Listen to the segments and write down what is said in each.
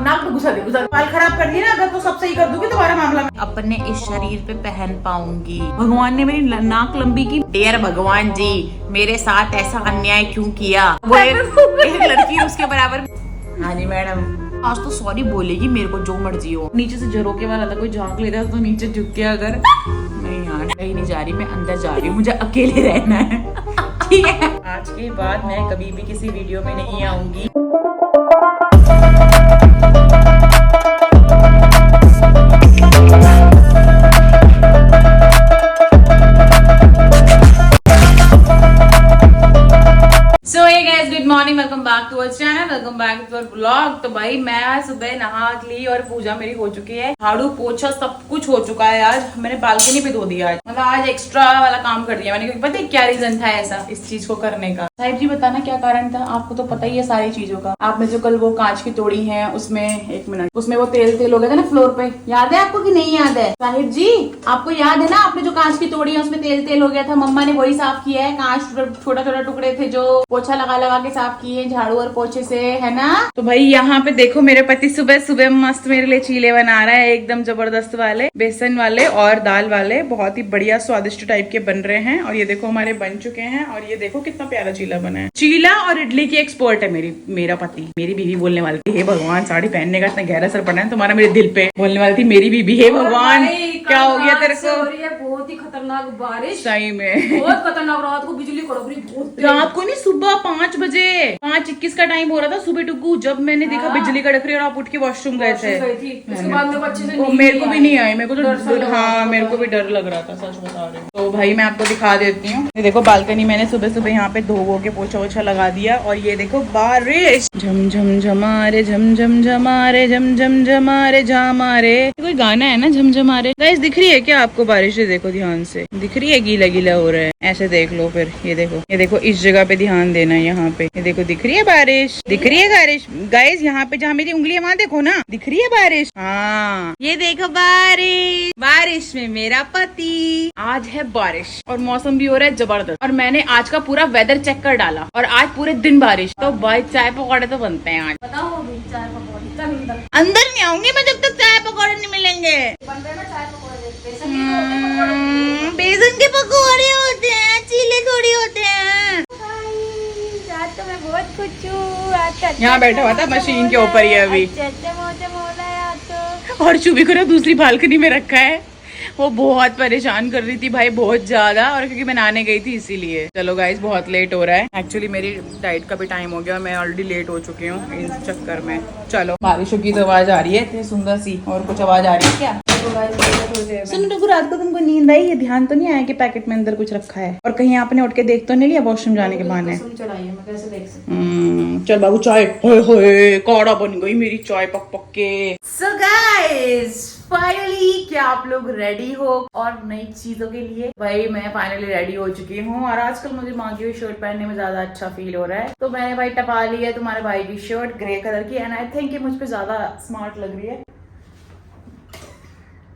नाक में घुसा दे, बाल खराब कर दिए ना अगर तो सब सही कर दूंगी तुम्हारा मामला में। अपने इस शरीर पे पहन पाऊंगी। भगवान ने मेरी नाक लंबी की। डियर भगवान जी, मेरे साथ ऐसा अन्याय क्यों किया? वो एक लड़की उसके बराबर। हाँ जी मैडम, आज तो सॉरी बोलेगी मेरे को, जो मर्जी हो। नीचे से झरोके वाला था, कोई झांक लेता तो नीचे झुक के अगर। नहीं यार, कहीं नहीं जा रही, मैं अंदर जा रही हूँ, मुझे अकेले रहना है। ठीक है, आज के बाद मैं कभी भी किसी वीडियो में नहीं आऊंगी। Good morning, welcome back to our channel, welcome back to our blog. तो भाई मैं सुबह नहा ली और पूजा मेरी हो चुकी है, झाड़ू पोछा सब कुछ हो चुका है। आज मैंने बालकनी पे धो दिया, मतलब आज एक्स्ट्रा वाला काम कर दिया मैंने, क्योंकि पता है क्या रीजन था ऐसा इस चीज को करने का। साहिब जी बताना क्या कारण था, आपको तो पता ही है सारी चीजों का। आपने जो कल वो कांच की तोड़ी है उसमें, एक मिनट, उसमें वो तेल हो गया था ना फ्लोर पे, याद है आपको कि नहीं याद है? साहिब जी आपको याद है ना, आपने जो कांच की तोड़ी है उसमें तेल हो गया था, मम्मा ने वही साफ किया है। कांच छोटा छोटा टुकड़े थे जो पोछा लगा के साफ किए झाड़ू और पोछे से, है ना। तो भाई यहाँ पे देखो मेरे पति सुबह सुबह मस्त मेरे लिए चीले बना रहा है, एकदम जबरदस्त वाले, बेसन वाले और दाल वाले, बहुत ही बढ़िया स्वादिष्ट टाइप के बन रहे हैं। और ये देखो हमारे बन चुके हैं, और ये देखो कितना प्यारा चीला बना है। चीला और इडली की एक्सपर्ट है मेरा पति। मेरी बीवी बोलने वाली थी, हे भगवान साड़ी पहनने का इतना गहरा असर पड़ा है तुम्हारा मेरे दिल पे। बोलने वाली थी मेरी बीवी, हे भगवान क्या हो गया तेरे को? बहुत ही खतरनाक बारिश, सही में बहुत खतरनाक। रात को बिजली कड़क रही, बहुत रात को नहीं, सुबह 5 बजे, 5:21 का टाइम हो रहा था सुबह टुकू, जब मैंने देखा बिजली कड़क रही और आप उठ के वॉशरूम गए थे। मेरे को भी नहीं आई, मेरे को तो हाँ मेरे को भी डर लग रहा था, सच बता रही हूँ। तो भाई मैं आपको दिखा देती हूँ, ये देखो बालकनी मैंने सुबह सुबह यहाँ पे धो के पोछा वोछा लगा दिया। और ये देखो बारिश, झम झम झमारे झम झम झमारे झम झम झमारे झमारे, कोई गाना है ना झम झमारे। गाइस दिख रही है क्या आपको बारिश? देखो ध्यान से, दिख रही है, गीला गीला हो रहा है, ऐसे देख लो फिर। ये देखो इस जगह पे ध्यान देना, यहाँ पे ये देखो दिख रही है बारिश, दिख रही है बारिश गाइस, यहाँ पे जहाँ मेरी उंगली है वहाँ देखो ना, दिख रही है बारिश। हाँ ये देखो बारिश, बारिश में मेरा पति। आज है बारिश और मौसम भी हो रहा है जबरदस्त, और मैंने आज का पूरा वेदर चेक कर डाला और आज पूरे दिन बारिश। तो भाई चाय पकौड़े तो बनते हैं आज। बताओ चाय पकौड़े अंदर नहीं आऊंगी मैं जब तक चाय पकौड़े नहीं मिलेंगे। बेसन के पकौड़े होते हैं, चीले थोड़ी होते हैं। रात को मैं बहुत खुश हूँ। यहाँ बैठा हुआ था मशीन के ऊपर ही अभी, और चुभी को दूसरी बालकनी में रखा है। वो बहुत परेशान कर रही थी भाई, बहुत ज्यादा, और क्योंकि मैं नहाने गई थी इसीलिए। चलो गाइस बहुत लेट हो रहा है, एक्चुअली मेरी डाइट का भी टाइम हो गया, मैं ऑलरेडी लेट हो चुकी हूँ इस चक्कर में। चलो बारिशों की तो आवाज आ रही है इतनी सुंदर सी, और कुछ आवाज आ रही है क्या? सुन टुकु, रात को तुमको नींद आई है? ध्यान तो नहीं आया कि पैकेट में अंदर कुछ रखा है, और कहीं आपने उठ के देख तो नहीं लिया वॉशरूम जाने के बहाने? चल बाबू चाय, होए काढ़ा बन गई मेरी चाय पक पक के। सो गाइस फाइनली क्या आप लोग रेडी हो और नई चीजों के लिए? भाई मैं फाइनली रेडी हो चुकी हूँ, और आजकल मुझे मांगी हुई शर्ट पहनने में ज्यादा अच्छा फील हो रहा है। तो मैंने भाई टपा ली है तुम्हारे भाई की शर्ट ग्रे कलर की, एंड आई थिंक मुझ पे ज्यादा स्मार्ट लग रही है।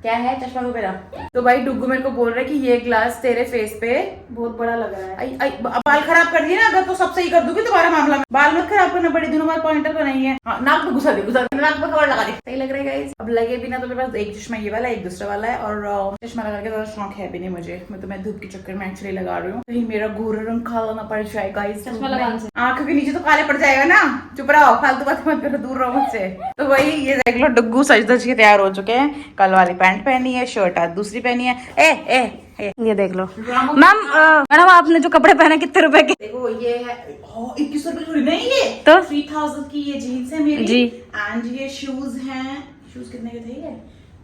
क्या है चश्मा को मेरा? तो भाई डुग्गू मेरे को बोल रहा है कि ये ग्लास तेरे फेस पे बहुत बड़ा लग रहा है। बाल खराब कर दिए ना अगर तो सब सही कर दूंगी तुम्हारा मामला में। बाल मत खराब करना, बड़े दिनों बाद पॉइंटर बनाई है। हाँ, नाक में घुसा दे, नाक में कवर लगा दे, सही लग रहा है गाइस। अब लगे भी ना तो मेरे पास एक चश्मा ये वाला, एक दूसरा वाला है, और चश्मा लगा के ज्यादा शौक है भी नहीं मुझे, मतलब मैं धूप के चक्कर में एक्चुअली लगा रही हूँ, कहीं मेरा गोरा रंग काला ना पड़ जाए गाइस। आंखों के नीचे तो काले पड़ जाएगा ना, चुप रहो, फालतू बात मत करो, दूर रहो मुझसे। तो भाई ये देख लो डुग्गू सज धज के तैयार हो चुके हैं, कल वाली पैंट पहनी है, शर्ट आज दूसरी पहनी है। ए ये देख लो मैडम, आपने जो कपड़े पहने कितने रुपए के? देखो ये है 2100 रुपए थोड़ी नहीं, ये तो 3000 की ये जीन्स है मेरी जी, एंड ये शूज हैं। शूज कितने के थे ये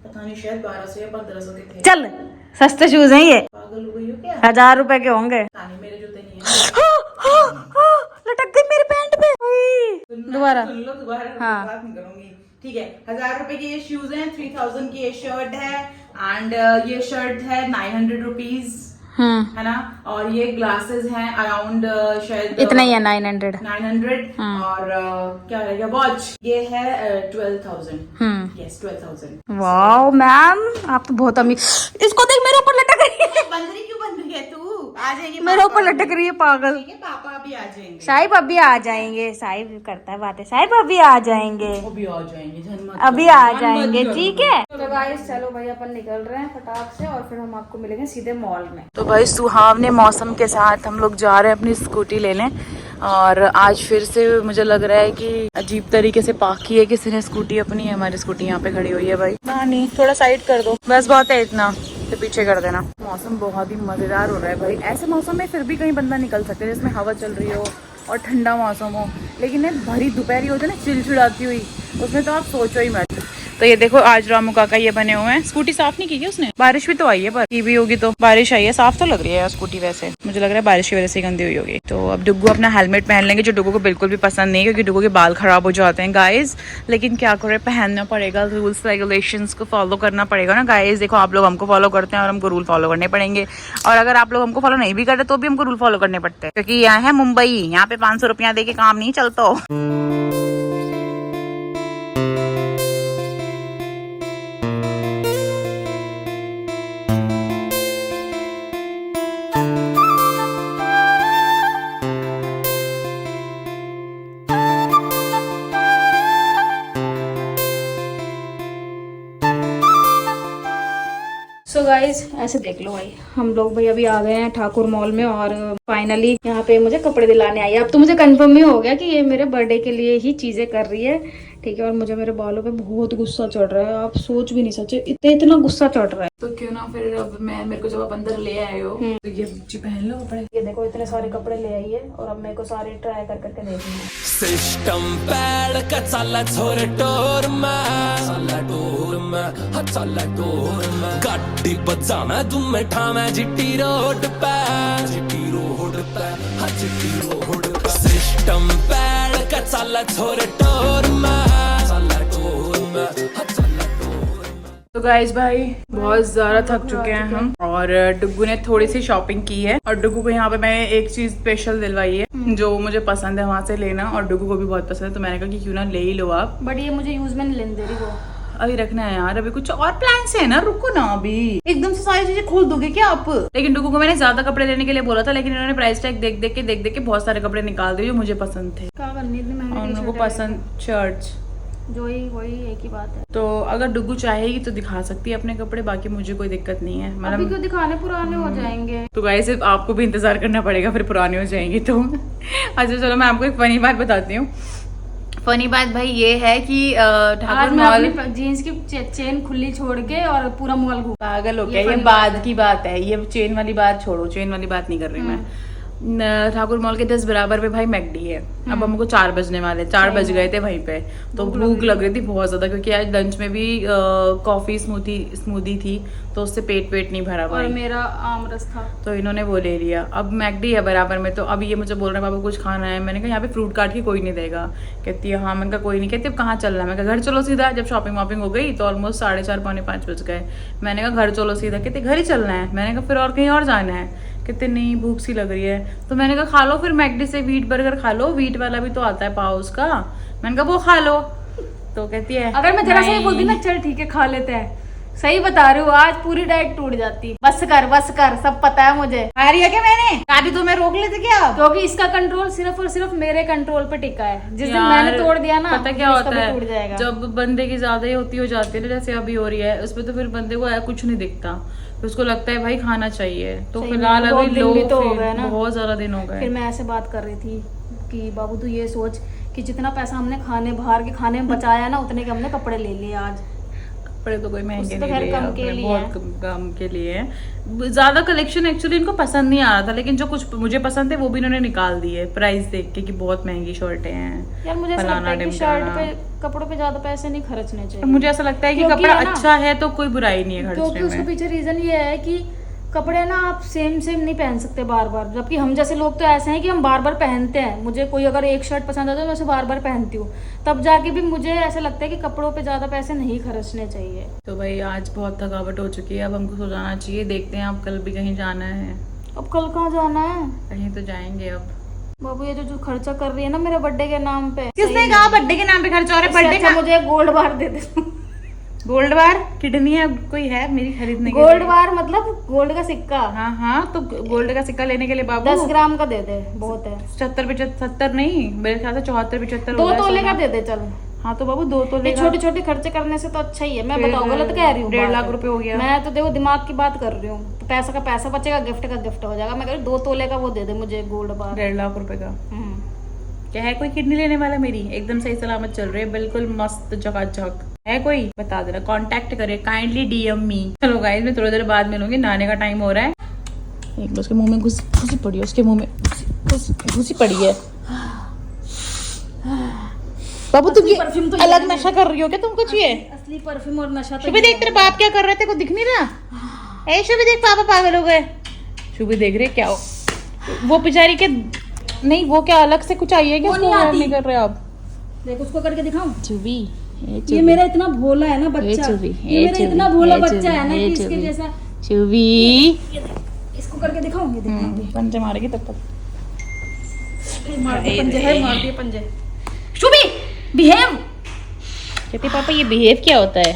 पता नहीं, शायद 1200 या 1500 के थे। चल सस्ते शूज हैं ये, पागल हो गई हो क्या? 1000 रुपए के होंगे। मेरे जूते नहीं है। लटक गई मेरे पैंट पे। दोबारा हाँ बात नहीं करूंगी, ठीक है। 1000 रुपए के ये शूज हैं, 3000 की ये शर्ट है, एंड ये शर्ट है 900 रुपीज, है ना। और ये ग्लासेस हैं अराउंड शायद इतना ही है 900। और क्या रहेगा, वॉच ये है 12,000। यस 12,000। वाओ मैम आप तो बहुत अमीर। इसको देख मेरे ऊपर लटक रही है। बंदरी क्यों बन रही है तू? आ जाएंगे मेरे ऊपर लटक रही है पागल। पापा भी आ जाएंगे। साहिब अभी आ जाएंगे, साहिब करता है बातें, साहिब अभी आ जाएंगे, अभी आ जाएंगे, अभी आ जाएंगे, ठीक है। तो गाइस चलो भाई अपन निकल रहे हैं फटाक से, और फिर हम आपको मिलेंगे सीधे मॉल में। तो भाई सुहावने मौसम के साथ हम लोग जा रहे हैं अपनी स्कूटी लेने, और आज फिर से मुझे लग रहा है कि अजीब तरीके से पार्क की है किसी ने स्कूटी अपनी। है हमारी स्कूटी यहाँ पे खड़ी हुई है भाई। नहीं थोड़ा साइड कर दो, बस बहुत है इतना, तो पीछे कर देना। मौसम बहुत ही मजेदार हो रहा है भाई। ऐसे मौसम में फिर भी कहीं बंदा निकल सकता है जिसमें हवा चल रही हो और ठंडा मौसम हो, लेकिन भरी दोपहरी होती है ना चिलचिलाती हुई, उसमें तो आप सोचो ही मत। तो ये देखो आज रामू काका ये बने हुए हैं। स्कूटी साफ नहीं की है उसने, बारिश भी तो आई है, पर की भी होगी तो बारिश आई है, साफ तो लग रही है स्कूटी। वैसे मुझे लग रहा है बारिश की वजह से गंदी हुई होगी। तो अब डुग्गू अपना हेलमेट पहन लेंगे, जो डुग्गू को बिल्कुल भी पसंद नहीं है, क्योंकि डुग्गू के बाल खराब हो जाते हैं गाइज। लेकिन क्या करे, पहनना पड़ेगा, रूल्स रेगुलेशंस को फॉलो करना पड़ेगा ना गाइज। देखो आप लोग हमको फॉलो करते हैं और हमको रूल फॉलो करने पड़ेंगे, और अगर आप लोग हमको फॉलो नहीं भी करते तो भी हमको रूल फॉलो करने पड़ते हैं, क्योंकि यहाँ है मुंबई, यहाँ पे 500 रुपया दे के काम नहीं चलता। सो गाइज ऐसे देख लो भाई, हम लोग भाई अभी आ गए हैं ठाकुर मॉल में, और फाइनली यहाँ पे मुझे कपड़े दिलाने आई है। अब तो मुझे कंफर्म ही हो गया कि ये मेरे बर्थडे के लिए ही चीजें कर रही है, ठीक है। और मुझे मेरे बालों पे बहुत गुस्सा चढ़ रहा है, आप सोच भी नहीं सकते इतना गुस्सा चढ़ रहा है। तो क्यों ना फिर अब मेरे को जब आप अंदर ले आए हो तो ये बुच्ची पहन लो कपड़े। ये देखो इतने सारे कपड़े ले आई है, और अब मेरे को सारे ट्राई कर करके देखनी। सिस्टम पैड का चाला छोरे टोर में, चाला टोर में, चाला टोर में, गाड़ी बजाना तुम में ठामा जिट्टी रोड पे, जिट्टी रोड पे, जिट्टी रोड पे। सिस्टम पैड का चाला छोरे टोर में, चाला टोर में, चाला टोर में। तो गाइस भाई बहुत ज्यादा थक चुके हैं हम, और डुग्गू ने थोड़ी सी शॉपिंग की है, और डुग्गू को यहाँ पे मैंने एक चीज स्पेशल दिलवाई है जो मुझे पसंद है वहां से लेना, और डुग्गू को भी बहुत पसंद है, तो मैंने कहा कि क्यों ना ले ही लो आप। बट ये मुझे यूज में नहीं लेने दे रही वो, अभी रखना है यार, अभी कुछ और प्लान है ना, रुको ना, अभी एकदम से सारी चीजें खोल दोगे क्या आप। लेकिन डुग्गू को मैंने ज्यादा कपड़े लेने के लिए बोला था, लेकिन इन्होंने प्राइस टैग देख देख के बहुत सारे कपड़े निकाल दिए जो मुझे पसंद थे, क्या करनी इतनी और महंगी उनको पसंद शर्ट्स। जो ही वही एक ही बात है। तो अगर डुग्गू चाहेगी तो दिखा सकती है अपने कपड़े, बाकी मुझे कोई दिक्कत नहीं है। अभी क्यों दिखाने, पुराने हो जाएंगे। तो गाइस सिर्फ आपको भी इंतजार करना पड़ेगा, फिर पुरानी हो जाएंगी तो। अच्छा चलो मैं आपको एक फनी बात बताती हूँ। फनी बात भाई ये है कि ठाकुर मॉल जीन्स की चेन खुली छोड़ के और पूरा मॉल घूम, पागल हो गया, ये बाद की बात है, ये चेन वाली बात छोड़ो, चेन वाली बात नहीं कर रही मैं। ठाकुर मॉल के 10 बराबर पे भाई मैकडी है। अब हमको 4 बजने वाले, 4 बज गए थे वहीं पे, तो भूख लग रही थी बहुत ज्यादा, क्योंकि आज लंच में भी कॉफी स्मूदी थी, तो उससे पेट नहीं भरा भाई, और मेरा आमरस था, तो इन्होंने वो ले लिया। अब मैकडी है बराबर में, तो अब ये मुझे बोल रहे हैं बाबू कुछ खाना है। मैंने कहा यहाँ पे फ्रूट काट के कोई नहीं देगा। कहती है हाँ, मैंने कहा कोई नहीं। कहती अब कहाँ चलना है? मैं कहा घर चलो सीधा। जब शॉपिंग वॉपिंग हो गई तो ऑलमोस्ट 4:30 पौने 5 बज गए। मैंने कहा घर चलो सीधा। कहते घर ही चलना है। मैंने कहा फिर और कहीं और जाना है? कहते नहीं भूख सी लग रही है। तो मैंने कहा खा लो फिर मैकडी से व्हीट बर्गर खा लो, व्हीट वाला भी तो आता है पाव उसका। मैंने कहा वो खा लो। तो कहती है अगर मैं जरा से ही बोलती ना चल ठीक है खा लेते हैं, सही बता रही हूँ, आज पूरी डाइट टूट जाती। बस कर, सब पता है मुझे। आ रही है क्या? मैंने गाड़ी तो मैं रोक लेते क्या? क्योंकि इसका कंट्रोल सिर्फ और सिर्फ मेरे कंट्रोल पे टिका है। जिस दिन मैंने तोड़ दिया ना, पता क्या होता है, टूट जाएगा। जब बंदे की ज्यादा ही होती हो जाती है, जैसे अभी हो रही है, उसमें तो फिर बंदे को कुछ नहीं दिखता, तो उसको लगता है भाई खाना चाहिए। तो फिलहाल अभी लो तो हो गए ना, बहुत ज्यादा दिन हो गए। फिर मैं ऐसे बात कर रही थी कि बाबू तू ये सोच कि जितना पैसा हमने बाहर के खाने में बचाया ना, उतने के हमने कपड़े ले लिए आज। कपड़े तो कोई महंगे तो नहीं लिए, कम के लिए बहुत कम के लिए। ज्यादा कलेक्शन एक्चुअली इनको पसंद नहीं आ रहा था, लेकिन जो कुछ मुझे पसंद है वो भी इन्होंने निकाल दिए प्राइस देख के कि बहुत महंगी शर्टें हैं। यार मुझे ऐसा लगता है कि शर्ट पे कपड़ों पे ज्यादा पैसे नहीं खर्चने चाहिए। मुझे ऐसा लगता है कि कपड़ा अच्छा है तो कोई बुराई नहीं है खर्चने में। क्योंकि उसके पीछे रीजन ये है कि कपड़े ना आप सेम नहीं पहन सकते बार बार, जबकि हम जैसे लोग तो ऐसे हैं कि हम बार बार पहनते हैं। मुझे कोई अगर एक शर्ट पसंद आता है तो मैं उसे बार बार पहनती हूँ, तब जाके भी मुझे ऐसा लगता है कि कपड़ों पे ज्यादा पैसे नहीं खर्चने चाहिए। तो भाई आज बहुत थकावट हो चुकी है, अब हमको सो जाना चाहिए। देखते हैं अब कल भी कहीं जाना है। अब कल कहाँ जाना है? कहीं तो जाएंगे अब। बाबू ये जो खर्चा कर रही है ना मेरे बर्थडे के नाम पे। किसने कहा बर्थडे के नाम पे खर्चा हो रहा है? बर्थडे का मुझे गोल्ड बार दे दे। गोल्ड बार किडनी है कोई है मेरी खरीदने के गोल्ड लिए? बार मतलब गोल्ड का सिक्का। हाँ तो गोल्ड का सिक्का लेने के लिए बाबू 10 ग्राम का दे दे, बहुत है। 70 नहीं, मेरे ख्याल से 74-75 2 तोले का दे दे चल। हाँ तो बाबू 2 तोले ये छोटे छोटे खर्चे करने से तो अच्छा ही है। मैं बताओ गलत कह रही हूँ? 1.5 लाख रुपए हो गया। मैं तो देखो दिमाग की बात कर रही हूँ, तो पैसा का पैसा बचेगा, गिफ्ट का गिफ्ट हो जाएगा। मैं कह रही 2 तोले का वो दे दे मुझे गोल्ड बार। 1.5 लाख रुपए का हम्म। क्या है? कोई किडनी लेने वाला मेरी एकदम सही सलामत चल रही है, बिल्कुल मस्त झकाझक है। कोई बता देना, कांटेक्ट करे, काइंडली डीएम मी। चलो गाइस मैं थोड़ी देर बाद मिलूंगी, नहाने का टाइम हो रहा है। एक बार उसके मुंह में घुसी पड़ी है, उसके मुंह में घुसी पड़ी है। बाबू तुम ये परफ्यूम तो अलग नशा कर रही हो क्या? तुमको चाहिए असली परफ्यूम और नशा तो शुभी? देख तेरे बाप क्या कर रहे थे, को दिख नहीं रहा? ए शुभी देख, पापा पागल हो गए। शुभी देख रहे क्या हो? वो बेचारी के नहीं, वो क्या अलग से कुछ आई है क्या? वो नहीं आती। नहीं कर रहे आप? देख उसको करके दिखाऊं। शुभी ये मेरा इतना भोला है ना बच्चा, ये मेरा इतना भोला बच्चा है ना कि इसके जैसा। शुभी इसको करके दिखाऊं, ये दिखाऊंगी। पंजे मारेगी तब तक। मार दिए पंजे, है मार दिए पंजे। शुभी बिहेव। कहते पापा ये बिहेव क्या होता है?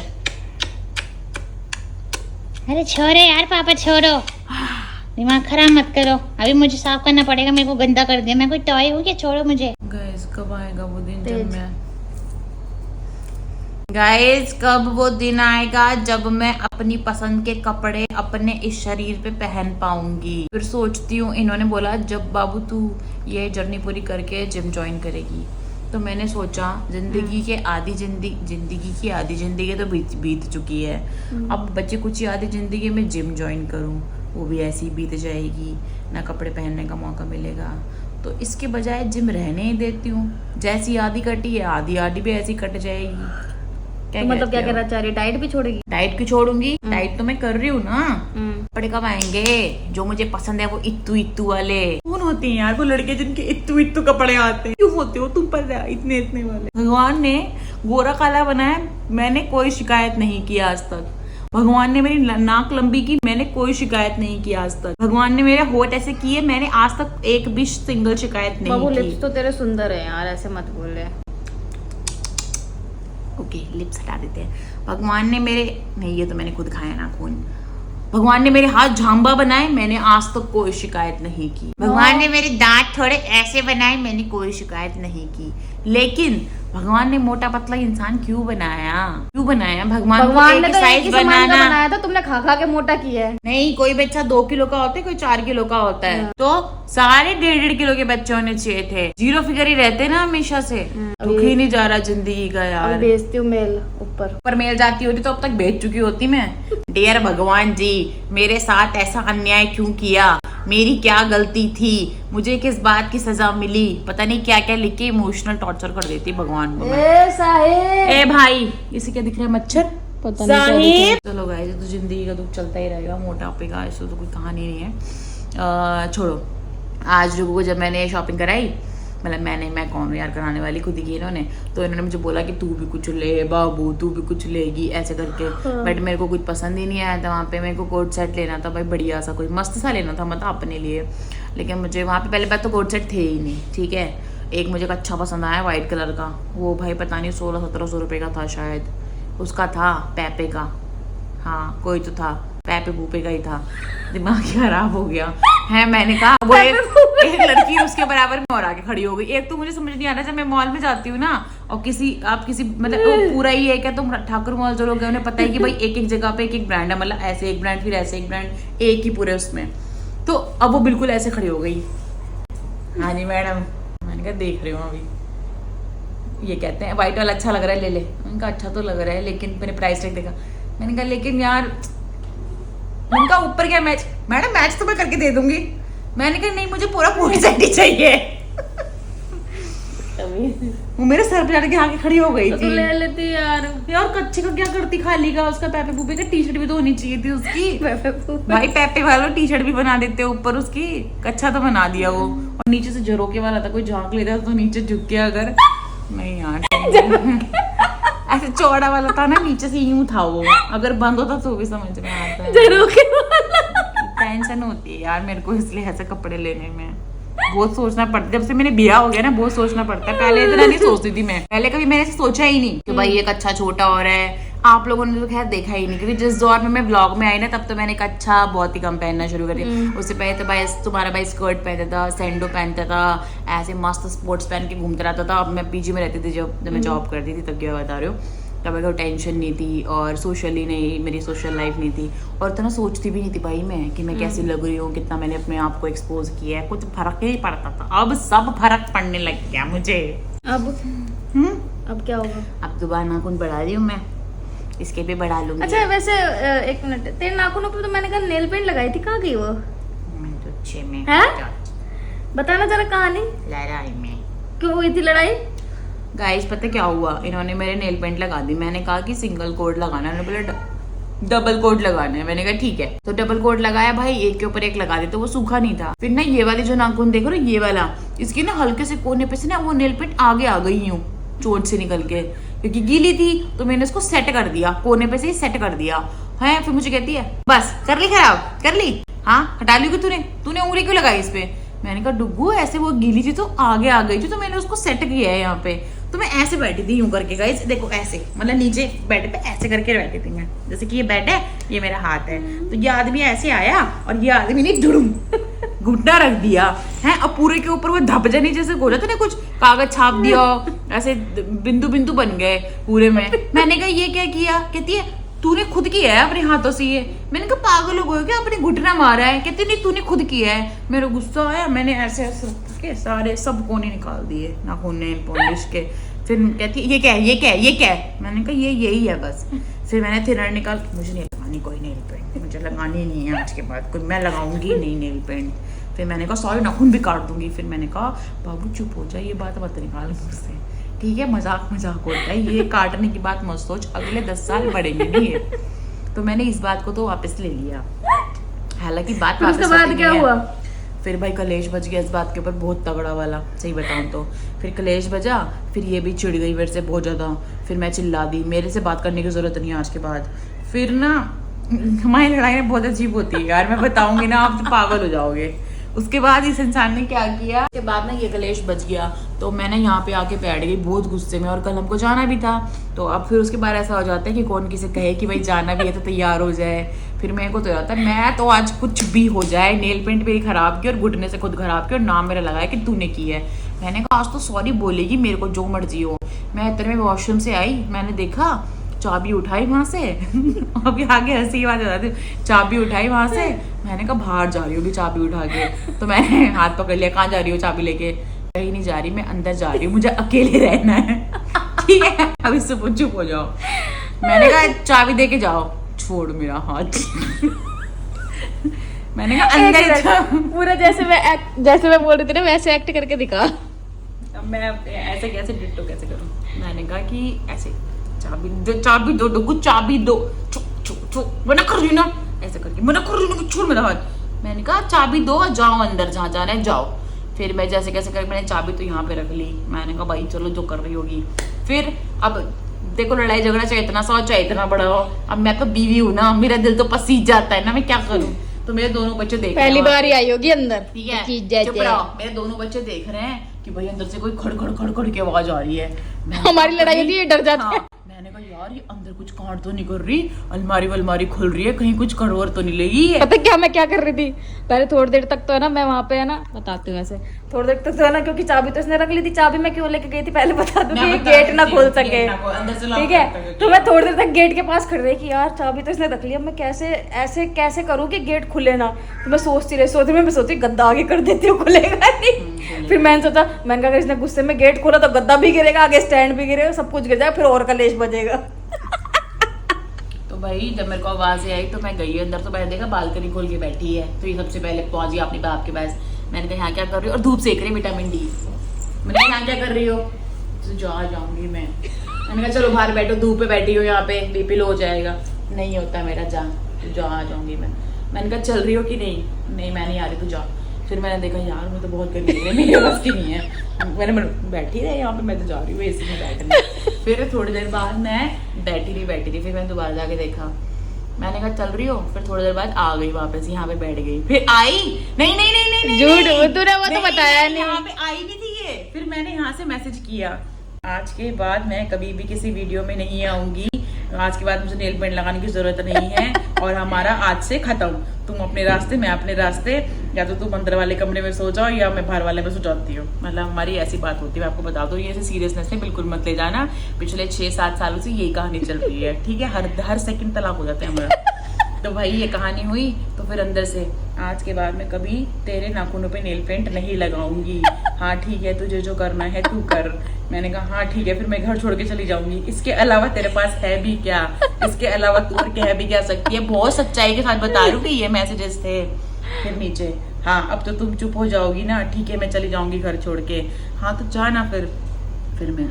अरे छोड़ो यार पापा, छोड़ो, दिमाग खराब मत करो। अभी मुझे साफ करना पड़ेगा, मेरे को गंदा कर दिया। मैं कोई टॉय हूँ क्या? छोड़ो मुझे। गाइस कब आएगा वो दिन तेज। जब मैं गाइस कब वो दिन आएगा जब मैं अपनी पसंद के कपड़े अपने इस शरीर पे पहन पाऊंगी? फिर सोचती हूँ, इन्होंने बोला जब बाबू तू ये जर्नी पूरी करके जिम ज्वाइन करेगी, तो मैंने सोचा जिंदगी की आधी जिंदगी तो बीत चुकी है। अब बच्चे कुछ ही आधी जिंदगी में जिम ज्वाइन करूँ, वो भी ऐसी ही बीत जाएगी, ना कपड़े पहनने का मौका मिलेगा। तो इसके बजाय जिम रहने ही देती हूँ। जैसी आधी कटी है आधी भी ऐसी कट जाएगी। तो मतलब क्या कहना चाह रही है? डाइट भी छोड़ेगी? डाइट क्यों छोड़ूंगी? डाइट तो मैं कर रही हूँ ना। कपड़े कब आएंगे जो मुझे पसंद है, वो इत्तू वाले? कौन होते हैं यार वो लड़के जिनके इत्तू कपड़े आते हैं? क्यों होते हो तुम पर इतने वाले? भगवान ने गोरा काला बनाया, मैंने कोई शिकायत नहीं की आज तक। भगवान ने मेरी नाक लंबी की, मैंने कोई शिकायत नहीं की आज तक। भगवान ने मेरे होठ ऐसे किए, मैंने आज तक एक भी सिंगल शिकायत नहीं बाबू की। लिप्स तो तेरे सुंदर है यार, ऐसे मत बोल रहे। ओके लिप्स हटा देते हैं। भगवान ने मेरे नहीं, ये तो मैंने खुद खाया नाखून। भगवान ने मेरे हाथ झांबा बनाए, मैंने आज तक कोई शिकायत नहीं की। भगवान ने मेरे दांत थोड़े ऐसे बनाए, मैंने कोई शिकायत नहीं की। लेकिन भगवान ने मोटा पतला इंसान क्यों बनाया? भगवान ने तो एक ही सामान का बनाया था, तुमने खा खा के मोटा किया है। नहीं, कोई बच्चा 2 किलो का होता है, कोई 4 किलो का होता है। तो सारे 1.5 किलो के बच्चे होने चाहिए थे। 0 फिगर ही रहते ना हमेशा से। दुख ही नहीं जा रहा जिंदगी का यार। बेचती हूँ मेल ऊपर मेल जाती होती तो अब तक बेच चुकी होती मैं। डियर भगवान जी, मेरे साथ ऐसा अन्याय क्यों किया? मेरी क्या गलती थी? मुझे किस बात की सजा मिली? पता नहीं क्या क्या लिख के इमोशनल टॉर्चर कर देती भगवान को मैं। ए भाई, इसे क्या दिख रहा है? मच्छर? पता नहीं। चलो गाइस, तो जिंदगी का दुख चलता ही रहेगा, मोटापे का ऐसा तो कोई कहानी नहीं है। छोड़ो। आज लोगों को जब मैंने शॉपिंग कराई, मतलब मैं कौन हूँ यार कराने वाली, खुद ही की इन्होंने। तो इन्होंने मुझे बोला कि तू भी कुछ ले बाबू, तू भी कुछ लेगी ऐसे करके। बट मेरे को कुछ पसंद ही नहीं आया था। वहाँ पे मेरे को कोट सेट लेना था भाई, बढ़िया सा कोई मस्त सा लेना था, मतलब अपने लिए। लेकिन मुझे वहाँ पे पहले बात तो कोट सेट थे ही नहीं, ठीक है। एक मुझे अच्छा पसंद आया वाइट कलर का, वो भाई पता नहीं 1600-1700 रुपये का था शायद। उसका था पैपे का, हाँ कोई तो था, पैपे बूपे का ही था। दिमाग खराब हो गया है। मैंने कहा वो एक लड़की उसके बराबर में और आके खड़ी हो गई। एक तो मुझे समझ नहीं आ रहा, जब मैं मॉल में जाती हूँ ना और किसी मतलब वो पूरा ही है क्या, तुम ठाकुर मॉल जो लोग हैं उन्हें पता है कि भाई एक जगह पे एक ब्रांड है, मतलब ऐसे एक ब्रांड फिर ऐसे एक ब्रांड, एक ही पूरे उसमें। तो अब वो बिल्कुल ऐसे खड़ी हो गई। हाँ जी मैडम, मैंने कहा देख रही हूँ अभी। ये कहते हैं व्हाइट वाला अच्छा लग रहा है, ले ले। उनका अच्छा तो लग रहा है, लेकिन मैंने प्राइस टैग देखा, मैंने कहा लेकिन यार, उनका ऊपर क्या मैच? मैडम मैच तो मैं करके दे दूंगी। मैंने कहा नहीं, मुझे पूरा कोट सेट ही चाहिए। वो मेरे सर पे चढ़ के आके खड़ी हो गई थी। ले लेती यार। कच्चे का क्या करती खाली का? उसका पैपे पूपे का टी शर्ट भी तो होनी चाहिए थी उसकी। भाई पैपे वाला टी शर्ट भी बना देते ऊपर उसकी, कच्चा तो बना दिया वो। और नीचे से झरोके वाला था, कोई झांक लेता तो नीचे झुक गया अगर। नहीं यार ऐसे चौड़ा वाला था ना, नीचे से यूं था वो, अगर बंद होता तो भी समझ में आता है। टेंशन होती है यार मेरे को इसलिए ऐसे कपड़े लेने में, बहुत सोचना पड़ता है। जब से मैंने ब्याह हो गया ना, बहुत सोचना पड़ता है। पहले इतना नहीं सोचती थी मैं, पहले कभी मैंने सोचा ही नहीं कि भाई एक अच्छा छोटा हो रहा है, आप लोगों ने तो खैर देखा ही नहीं, क्योंकि जिस दौर में मैं व्लॉग में आई ना तब तो मैंने कहा अच्छा बहुत ही कम पहनना शुरू कर दिया। उससे पहले तो भाई तुम्हारा भाई स्कर्ट पहनता था, सैंडो पहनता था, ऐसे मस्त स्पोर्ट्स पहन के घूमता रहता था। अब मैं पीजी में रहती थी जब मैं जॉब करती थी, तब क्या बता रही हूँ, तब मेरे को टेंशन नहीं थी और सोशली नहीं, मेरी सोशल लाइफ नहीं थी और इतना सोचती भी नहीं थी भाई मैं कि मैं कैसी लग रही हूँ, कितना मैंने अपने आप को एक्सपोज किया है, कुछ फर्क ही पड़ता था। अब सब फर्क पड़ने लग गया मुझे। अब क्या होगा? अब दोबारा नाखून बढ़ा रही हूँ मैं, इसके भी बढ़ा लूंगी। अच्छा वैसे एक मिनट, तेरे नाखूनों पे तो मैंने कहा नेल पेंट लगाई थी, कहाँ गई वो? मैं तो अच्छे में है? बताना जरा कहानी, लड़ाई में क्यों हुई थी लड़ाई? गाइस पता क्या हुआ, इन्होंने मेरे नेल पेंट लगा दी। मैंने कहा कि सिंगल कोड लगाना है, उन्होंने बोला डबल कोड लगाना है। मैंने कहा ठीक है, तो डबल कोड लगाया भाई, एक के ऊपर एक लगा दे, तो वो सूखा नहीं था। फिर ना ये वाली जो नाखून देखो ना, ये वाला, इसकी ना हल्के से कोने पे से ना वो नेल पेंट आगे आ गई यूं चोट से निकल के, क्योंकि गीली थी तो मैंने उसको सेट कर दिया, कोने पे से ही सेट कर दिया है। फिर मुझे कहती है बस कर ली खराब, कर ली, हाँ हटा ली तूने उंगली क्यों लगाई इस पे? मैंने कहा डुग्गू ऐसे वो गीली थी तो आगे आ गई थी, तो मैंने उसको सेट किया है यहाँ पे। तो मैं ऐसे बैठी थी यूं करके गाइस, देखो ऐसे, मतलब नीचे बेड पे ऐसे करके बैठी थी मैं, जैसे कि ये बेड है, ये मेरा हाथ है। तो ये आदमी ऐसे आया और ये आदमी ने धुड़ुम घुटना रख दिया है, और पूरे के ऊपर वो धपजनी जैसे हो जाता ना, कुछ कागज छाप दिया, ऐसे बिंदु बिंदु बन गए पूरे में। मैंने कहा ये क्या किया? कहती है तूने खुद किया है अपने हाथों से ये। मैंने कहा पागल हो गए क्या, अपने घुटना मारा है? कहती नहीं तूने खुद किया है। मेरा गुस्सा आया, मैंने ऐसे ऐसे के सारे सब कोने निकाल दिए नाखून नेल पॉलिश के। फिर कहती ये क्या है, ये क्या है, ये क्या है? मैंने कहा ये यही है बस। फिर मैंने थिनर निकाल, मुझे नहीं लगानी कोई नेल पेंट, मुझे लगानी नहीं है आज के बाद कोई, मैं लगाऊंगी नहीं नेल पेंट। फिर मैंने कहा सॉरी नाखून भी काट दूंगी। फिर मैंने कहा बाबू चुप हो जाए, ये बात मत निकाल मुझसे, ठीक है? मजाक होता है, ये काटने की बात मत सोच, अगले 10 साल बढ़ेंगे नहीं है। तो मैंने इस बात को तो वापस ले लिया, हालांकि बात वापस उसके बाद क्या हुआ? फिर भाई कलेश बज गया इस बात के ऊपर, बहुत तगड़ा वाला, सही बताऊं तो। फिर कलेश बजा, फिर ये भी चिढ़ गई मेरे से बहुत ज्यादा। फिर मैं चिल्ला दी, मेरे से बात करने की जरूरत नहीं है आज के बाद। फिर ना हमारी लड़ाई बहुत अजीब होती है यार, मैं बताऊंगी ना आप तो पागल हो जाओगे। उसके बाद इस इंसान ने क्या किया, उसके बाद ना ये कलेश बच गया, तो मैंने यहाँ पे आके बैठ गई बहुत गुस्से में, और कल हमको जाना भी था। तो अब फिर उसके बाद ऐसा हो जाता है कि कौन किसे कहे कि भाई जाना भी है तो तैयार हो जाए। फिर मेरे को तो जाता है मैं तो आज कुछ भी हो जाए, नेल पेंट मेरी खराब की और घुटने से खुद खराब की और नाम मेरा लगाया कि तूने की है। मैंने कहा आज तो सॉरी बोलेगी मेरे को जो मर्जी हो। मैं इतने में वॉशरूम से आई, मैंने देखा चाबी उठाई वहां से अभी आगे हंसी की बात बता दी, चाबी उठाई वहां से। मैंने कहा बाहर जा रही होगी चाबी उठा के, तो मैंने हाथ पकड़ लिया, कहाँ जा रही हो चाबी लेके? कहीं नहीं जा रही, मैं अंदर जा रही हूँ, मुझे अकेले रहना है ठीक है अभी से चुप हो जाओ। मैंने कहा चाबी दे के जाओ, छोड़ मेरा हाथ मैंने कहा अंदर पूरा जैसे मैं बोल रही थी ना वैसे एक्ट करके दिखा। अब मैं ऐसे कैसे डिट्टो कैसे करूं? मैंने कहा कि ऐसे चाबी दो डुग्गू, चाबी दो, मना कर रही ना, ऐसे करके मना कर रही ना, छोड़ मेरा हाथ। मैंने कहा चाबी दो और जाओ अंदर, जहाँ जाना है जाओ। फिर मैं जैसे कैसे कर, मैंने चाबी तो यहाँ पे रख ली। मैंने कहा भाई चलो जो कर रही होगी। फिर अब देखो लड़ाई झगड़ा चाहे इतना सा हो चाहे इतना बड़ा हो, अब मैं तो बीवी हूँ ना, मेरा दिल तो पसीज जाता है ना, मैं क्या करूँ? तो मेरे दोनों बच्चे देख रहे हैं, पहली बार ही आई होगी अंदर, ठीक है चुप रहो। मेरे दोनों बच्चे देख रहे हैं कि भाई अंदर से कोई खड़ की आवाज आ रही है। हमारी लड़ाई होती है, डर जाते हैं। मैंने कहा यार ये अंदर कुछ कांड तो नहीं कर रही, अलमारी खुल रही है, कहीं कुछ कड़वर तो नहीं लेगी है। पता क्या मैं क्या कर रही थी? पहले थोड़ी देर तक तो है ना मैं वहाँ पे है ना, बताती हूँ ऐसे, थोड़ी देर तक तो है ना, क्योंकि चाबी तो इसने रख ली थी। चाबी मैं क्यों लेके गई थी पहले बता दूं कि गेट ना खोल सके, ठीक है? तो मैं थोड़ी देर तक गेट के पास खड़ी रही कि यार चाबी तो इसने रख ली, अब मैं कैसे करूँ कि गेट खुले ना। तो मैं सोचती मैं सोचती गद्दा आगे कर देती हूँ, खुलेगा नहीं। फिर मैंने सोचा, मैंने कहा इसने गुस्से में गेट खोला तो गद्दा भी गिरेगा, आगे स्टैंड भी गिरेगा, सब कुछ गिर जाएगा, फिर और कलेश बजेगा। तो भाई जब मेरे को आवाज आई तो मैं गई अंदर, तो मैंने देखा बालकनी खोल के बैठी है। तो ये सबसे पहले पहुंच गई अपने बाप के पास। मैंने कहा यहाँ क्या कर रही हो? और धूप सेक रही, विटामिन डी। मैंने कहा यहाँ क्या कर रही हो? तो जाऊंगी मैं। मैंने कहा चलो बाहर बैठो, धूप पे बैठी हो, यहाँ पे बीपी लो हो जाएगा। नहीं होता मेरा, जाऊंगी मैं। मैंने कहा चल रही हो कि नहीं मैं नहीं आ रही, तू जा। फिर मैंने देखा यार मैं तो बहुत गर्मी लग रही है, मेरे बस की नहीं है। मैंने बैठी रही यहाँ पे, मैं तो जा रही हूँ एसी में बैठने। फिर थोड़ी देर बाद मैं बैठी रही, फिर मैंने दोबारा जाके देखा। मैंने कहा चल रही हो? फिर थोड़ी देर बाद आ गई वापस, यहाँ पे बैठ गई। फिर आई नहीं झूठ, तूने वो तो बताया नहीं। यहाँ पे आई भी थी ये। फिर मैंने यहाँ से मैसेज किया, आज के बाद मैं कभी भी किसी वीडियो में नहीं आऊंगी, आज के बाद मुझे नेल पेंट लगाने की जरूरत नहीं है और हमारा आज से खत्म। तुम अपने रास्ते, मैं अपने रास्ते, या तो तुम अंदर वाले कमरे में सो जाओ या मैं बाहर वाले में सो जाती हूँ। मतलब हमारी ऐसी बात होती है, मैं आपको बता दूँ। ये ऐसे सीरियसनेस में बिल्कुल मत ले जाना, पिछले 6-7 सालों से यही कहानी चल रही है, ठीक है। हर सेकंड तलाक हो जाते हैं हमारा। तो भाई ये कहानी हुई, तो फिर अंदर से आज के बाद मैं कभी तेरे नाखूनों पे नेल पेंट नहीं लगाऊंगी। हाँ ठीक है, तुझे जो करना है तू कर। मैंने कहा हाँ ठीक है, फिर मैं घर छोड़ के चली जाऊंगी। इसके अलावा तेरे पास है भी क्या? इसके अलावा तू और कह भी क्या सकती है? बहुत सच्चाई के साथ बता रही हूँ कि ये मैसेजेस थे। फिर नीचे, हाँ अब तो तुम चुप हो जाओगी ना, ठीक है मैं चली जाऊंगी घर छोड़ के। हाँ तो जा ना फिर मैं,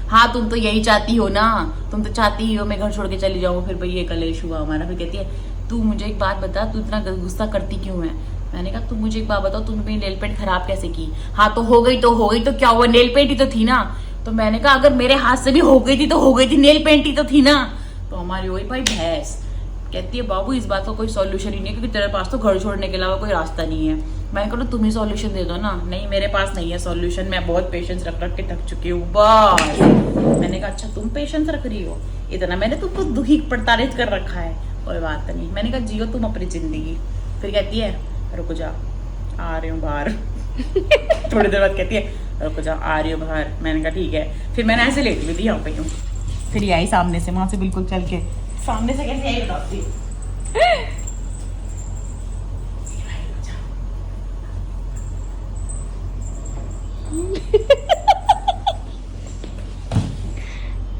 हाँ तुम तो यही चाहती हो ना, तुम तो चाहती ही हो मैं घर छोड़ के चली जाऊँ। फिर भाई ये कलेश हुआ हमारा। फिर कहती है तू मुझे एक बात बता, तू इतना गुस्सा करती क्यों है? मैंने कहा तुम मुझे एक बात बताओ, तुमने मेरी नेल पेंट खराब कैसे की? हाँ तो हो गई तो क्या हुआ, नेल पेंट ही तो थी ना। तो मैंने कहा अगर मेरे हाथ से भी हो गई थी तो हो गई थी, नेल पेंट ही तो थी ना। तो हमारी वही भाई भैंस कहती है बाबू इस बात का कोई सॉल्यूशन ही नहीं है, क्योंकि तेरे पास तो घर छोड़ने के अलावा कोई रास्ता नहीं है। मैंने कहा तुम ही सॉल्यूशन दे दो ना। नहीं मेरे पास नहीं है सॉल्यूशन, मैं बहुत पेशेंस रख के थक चुकी हूँ बस। मैंने कहा अच्छा तुम पेशेंस रख रही हो, इतना मैंने तुमको दुखी प्रताड़ित कर रखा है, कोई बात नहीं। मैंने कहा जियो तुम अपनी जिंदगी। फिर कहती है रुक जा आ रही हूँ बाहर। थोड़ी देर बाद कहती है रुक जा आ रही हूँ बाहर। मैंने कहा ठीक है। फिर मैंने ऐसे लेट भी दी यहाँ पे हूँ। फिर आई सामने से, वहां से बिल्कुल चल के सामने से कैसे आई बताती।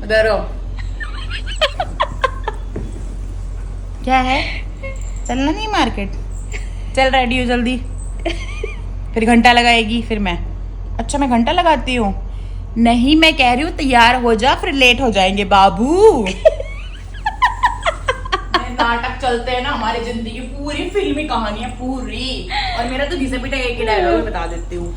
उधर हो। क्या है, चलना नहीं मार्केट? चल रेडी हो जल्दी। फिर घंटा लगाएगी। फिर मैं अच्छा मैं घंटा लगाती हूँ? नहीं मैं कह रही हूँ तैयार हो जा, फिर लेट हो जाएंगे बाबू। नाटक चलते हैं ना हमारी जिंदगी, पूरी फिल्मी कहानी है पूरी। और मेरा तो घिसा पीटा एक ही डायलॉग बता देती हूँ,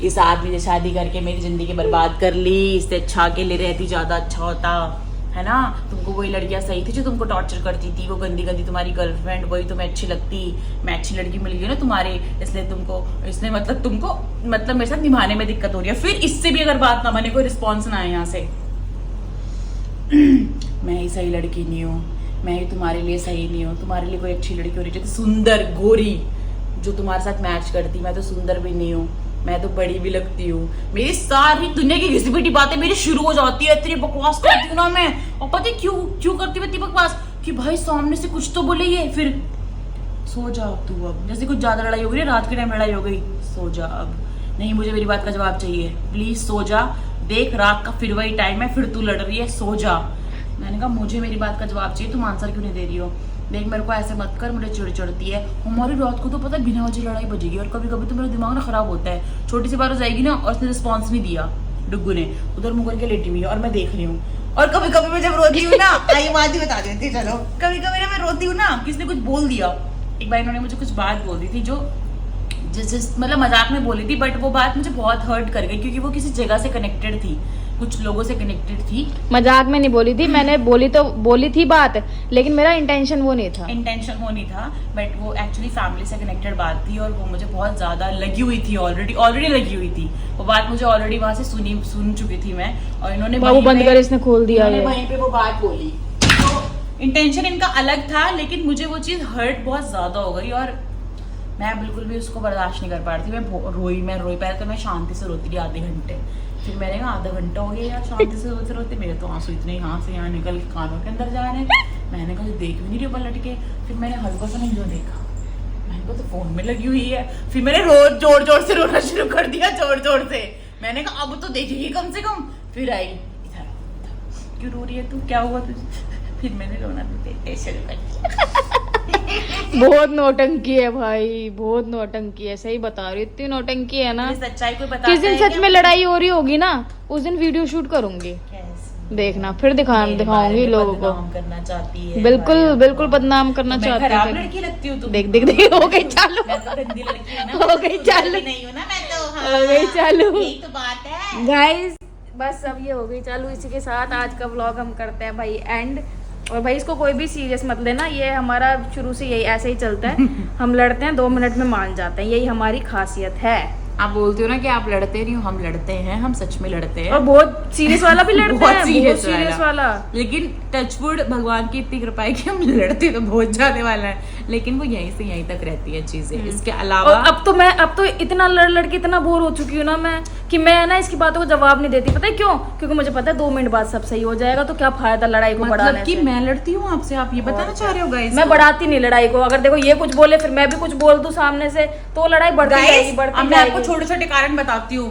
इस आदमी से शादी करके मेरी जिंदगी बर्बाद कर ली, इससे अच्छा के लिए रहती ज्यादा अच्छा होता है ना। तुमको वही लड़कियां सही थी जो तुमको टॉर्चर करती थी, वो गंदी गंदी तुम्हारी गर्लफ्रेंड, वही तुम्हें अच्छी लगती। मैं अच्छी लड़की मिल गई ना तुम्हारे, इसलिए इसने तुमको मेरे साथ निभाने में दिक्कत हो रही है। फिर इससे भी अगर बात ना बने, कोई रिस्पॉन्स ना आए यहाँ से, मैं ही सही लड़की नहीं हूँ, मैं ही तुम्हारे लिए सही नहीं हूँ, तुम्हारे लिए कोई अच्छी लड़की होनी चाहिए सुंदर गोरी जो तुम्हारे साथ मैच करती। मैं तो सुंदर भी नहीं हूँ, मैं तो बड़ी भी लगती हूँ। मेरी सारी दुनिया की घिसी पिटी बातें मेरी शुरू हो जाती है, इतनी बकवास करती हूँ ना मैं। और पता है क्यों करती हूँ इतनी बकवास? कि भाई सामने से कुछ तो बोले ये, फिर सो जा अब तू। अब जैसे कुछ ज्यादा लड़ाई हो गई, रात के टाइम लड़ाई हो गई, सो जा अब। नहीं मुझे मेरी बात का जवाब चाहिए, प्लीज सो जा। देख रात का फिर वही टाइम है, फिर तू लड़ रही है, सो जा। मैंने कहा मुझे मेरी बात का जवाब चाहिए, तुम आंसर क्यों नहीं दे रही हो? देख मेरे को ऐसे मत कर, मुझे चिड़ चढ़ती है। हमारी रात को तो पता है बिना वजह लड़ाई बजेगी, और कभी कभी तो मेरा दिमाग ना खराब होता है। छोटी सी बात हो जाएगी ना, और उसने रिस्पॉन्स नहीं दिया डुग्गू ने, उधर मुंह करके लेटी हुई है और मैं देख रही हूँ। और कभी कभी मैं जब रोती हूँ ना, आई बात ही बता देती चलो, कभी कभी ना मैं रोती हूँ ना, किसी ने कुछ बोल दिया। एक बार इन्होंने मुझे कुछ बात बोल दी थी जो मतलब मजाक में बोली थी, बट वो बात मुझे बहुत हर्ट कर गई, क्योंकि वो किसी जगह से कनेक्टेड थी, कुछ लोगों से कनेक्टेड थी। मजाक में नहीं बोली थी, मैंने बोली थी बात, लेकिन मेरा इंटेंशन वो नहीं था, बट वो एक्चुअली फैमिली से कनेक्टेड बात थी, और वो मुझे बहुत ज्यादा लगी हुई थी, ऑलरेडी लगी हुई थी वो बात। मुझे ऑलरेडी वहां से सुन चुकी थी मैं, और इन्होंने बंद कर, इसने खोल दिया, वहीं पे वो बात बोली। तो इंटेंशन इनका अलग था, लेकिन मुझे वो चीज हर्ट बहुत ज्यादा हो गई, और मैं बिल्कुल भी उसको बर्दाश्त नहीं कर पा रही थी। मैं रोई पहले तो मैं शांति से रोती रही आधे घंटे। फिर मैंने कहा आधा घंटा हो गया यार शांति से रोते मेरे तो आंसू इतने यहाँ से यहाँ निकल कानों के अंदर जा रहे हैं। मैंने कहा देख भी नहीं रही पलट के। फिर मैंने हल्का सा नहीं जो देखा, मैंने कहा तो फोन में लगी हुई है। फिर मैंने रोज जोर से रोना शुरू कर दिया, जोर से। मैंने कहा अब तो देखेगी कम से कम। फिर आई, इधर क्यों रो रही है तू, क्या हुआ तुझे? फिर मैंने रोना शुरू कर दिया। बहुत नौटंकी है भाई, बहुत नौटंकी है, सही बता रही, इतनी नौटंकी है ना। सच्चाई कोई बता, किस दिन सच में लड़ाई हो रही होगी ना, उस दिन वीडियो शूट करूंगी, देखना, फिर दिखाऊंगी लोगों को। करना चाहती है, बिल्कुल बदनाम करना चाहती है। खराब लड़की लगती हूँ तुम। देख हो गई चालू, मैं तो गंदी लड़की हूँ ना, हो गई चालू, नहीं हूँ ना मैं तो, हो गई चालू, यही तो बात है गाइस। बस अब ये हो गई चालू। इसी के साथ आज का व्लॉग हम करते हैं भाई एंड। और भाई इसको कोई भी सीरियस मत लेना, ये हमारा शुरू से यही ऐसे ही चलता है। हम लड़ते हैं 2 मिनट में मान जाते हैं, यही हमारी खासियत है, आप बोलते हो ना कि आप लड़ते नहीं हो, हम लड़ते हैं, हम सच में लड़ते हैं और बहुत सीरियस वाला भी लड़ते बहुत हैं, serious बहुत सीरियस वाला। लेकिन टचवुड भगवान की इतनी कृपा है कि हम लड़ते तो बहुत जाने वाला है, लेकिन वो यहीं से यहीं तक रहती है चीजें। इसके अलावा और अब तो इतना लड़ के इतना बोर हो चुकी हूँ ना मैं, कि मैं ना इसकी बातों को जवाब नहीं देती। पता है क्यों? क्योंकि मुझे पता है 2 मिनट बाद सब सही हो जाएगा, तो क्या फायदा लड़ाई को बढ़ाने मतलब कि से। मैं लड़ती हूँ आपसे, आप ये बताना चाह रहे हो गाइस? मैं बढ़ाती नहीं लड़ाई को। अगर देखो ये कुछ बोले फिर मैं भी कुछ बोल दूं सामने से, तो लड़ाई बढ़ती जाएगी, अब बढ़ती मैं आपको जाएगी। छोटे छोटे कारण बताती हूँ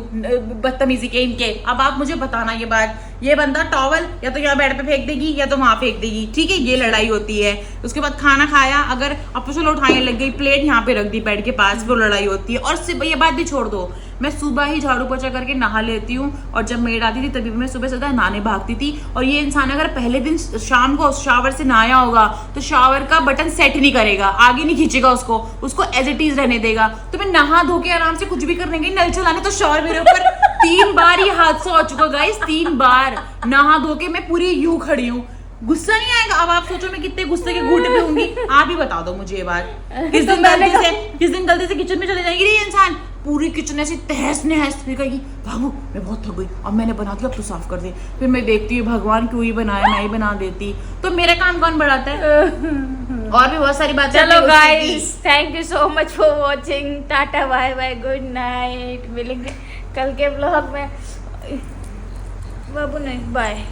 बदतमीजी के इनके। अब आप मुझे बताना ये बात, ये बंदा टॉवल या तो यहाँ बेड पे फेंक देगी या तो वहां फेंक देगी, ठीक है, ये लड़ाई होती है। उसके बाद खाना खाया, अगर अब तो चलो उठाने लग गई, प्लेट यहाँ पे रख दी बेड के पास, वो लड़ाई होती है। और सिर्फ ये बात भी छोड़ दो, मैं सुबह ही झाड़ू पोछा करके नहा लेती हूँ, और जब मेड आती थी तभी मैं सुबह सुबह नहाने भागती थी। और ये इंसान अगर पहले दिन शाम को शावर से नहाया होगा तो शावर का बटन सेट नहीं करेगा, आगे नहीं खींचेगा उसको एज इट इज रहने देगा। तो मैं नहा धो के आराम से कुछ भी करने गई, नल चलाने, तो शावर मेरे ऊपर 3 बार ये हादसा हो चुका गाइस, 3 बार नहा धो के मैं पूरी यूं खड़ी हूँ। गुस्सा नहीं आएगा? अब आप सोचो मैं कितने गुस्से के घूंटे पे होंगी। आप ही बता दो मुझे ये बात। किस दिन गलती से किचन में चले जाएगी ये इंसान, पूरी किचन ऐसी तहस नहस, फिर कहेगी बाबू मैं बहुत थक गई, अब मैंने बना दिया, अब तो साफ कर दे। फिर मैं देखती हूँ भगवान क्यों ही बनाया, मैं ही बना देती। तो मेरा काम कौन बढ़ाता है? और भी बहुत सारी बातें। चलो guys, thank you so much for watching. Tata bye bye, good night. मिलेंगे कल के ब्लॉग में। बाबू नहीं, बाय।